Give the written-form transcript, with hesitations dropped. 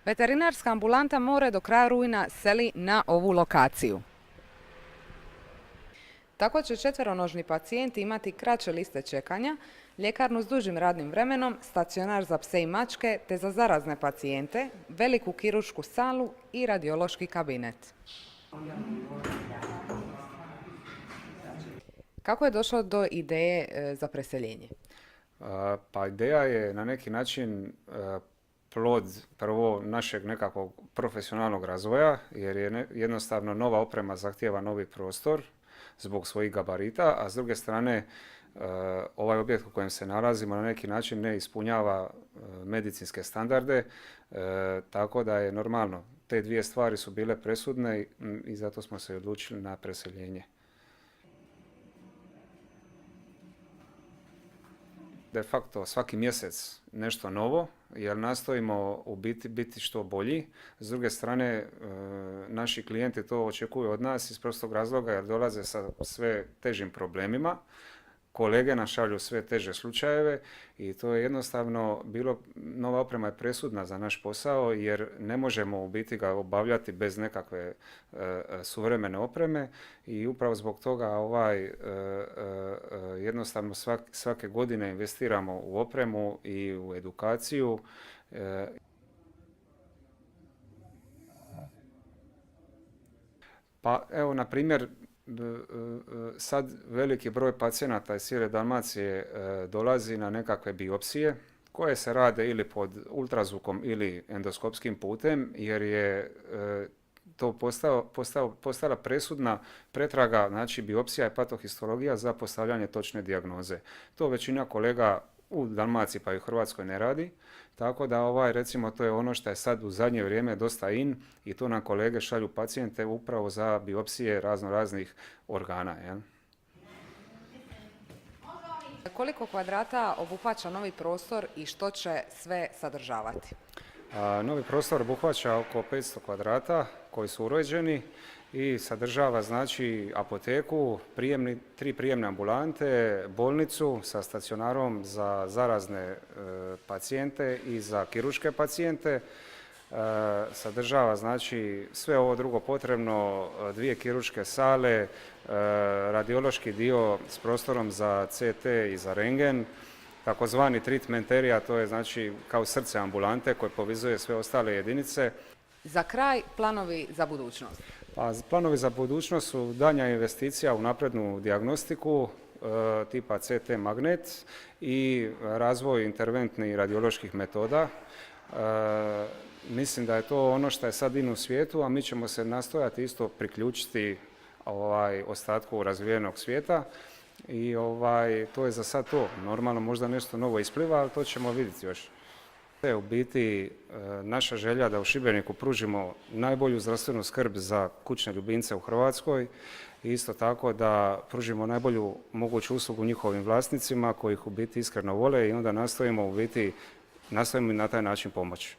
Veterinarska ambulanta More do kraja rujna seli na ovu lokaciju. Tako će četveronožni pacijenti imati kraće liste čekanja, ljekarnu s dužim radnim vremenom, stacionar za pse i mačke te za zarazne pacijente, veliku kiruršku salu i radiološki kabinet. Kako je došlo do ideje za preseljenje? Pa ideja je na neki način plod prvo našeg nekakvog profesionalnog razvoja, jer je jednostavno nova oprema zahtijeva novi prostor zbog svojih gabarita, a s druge strane ovaj objekt u kojem se nalazimo na neki način ne ispunjava medicinske standarde, tako da je normalno. Te dvije stvari su bile presudne i zato smo se odlučili na preseljenje. De facto svaki mjesec nešto novo, jer nastojimo u biti što bolji. S druge strane, naši klijenti to očekuju od nas iz prostog razloga jer dolaze sa sve težim problemima. Kolege nam šalju sve teže slučajeve i to je jednostavno bilo, nova oprema je presudna za naš posao jer ne možemo u biti ga obavljati bez nekakve suvremene opreme i upravo zbog toga jednostavno svake godine investiramo u opremu i u edukaciju. Pa evo, na primjer, sad veliki broj pacijenata iz cijele Dalmacije dolazi na nekakve biopsije koje se rade ili pod ultrazvukom ili endoskopskim putem jer je to postala presudna pretraga, znači biopsija je patohistologija za postavljanje točne dijagnoze. To većina kolega u Dalmaciji pa i u Hrvatskoj ne radi, tako da recimo to je ono što je sad u zadnje vrijeme dosta in i to nam kolege šalju pacijente upravo za biopsije raznih organa. Jel? Koliko kvadrata obuhvaća novi prostor i što će sve sadržavati? Novi prostor obuhvaća oko 500 kvadrata koji su uređeni i sadržava znači apoteku, 3 prijemne ambulante, bolnicu sa stacionarom za zarazne pacijente i za kirurške pacijente. Sadržava znači sve ovo drugo potrebno, 2 kirurške sale, radiološki dio s prostorom za CT i za rentgen, takozvani treatment area, to je znači kao srce ambulante koje povezuje sve ostale jedinice. Za kraj, planovi za budućnost. Pa, planovi za budućnost su daljnja investicija u naprednu dijagnostiku tipa CT magnet i razvoj interventnih radioloških metoda. Mislim da je to ono što je sad in u svijetu, a mi ćemo se nastojati isto priključiti ostatku razvijenog svijeta i to je za sad to. Normalno možda nešto novo ispliva, ali to ćemo vidjeti još. To je u biti naša želja da u Šibeniku pružimo najbolju zdravstvenu skrb za kućne ljubimce u Hrvatskoj i isto tako da pružimo najbolju moguću uslugu njihovim vlasnicima koji ih u biti iskreno vole i onda nastojimo na taj način pomoći.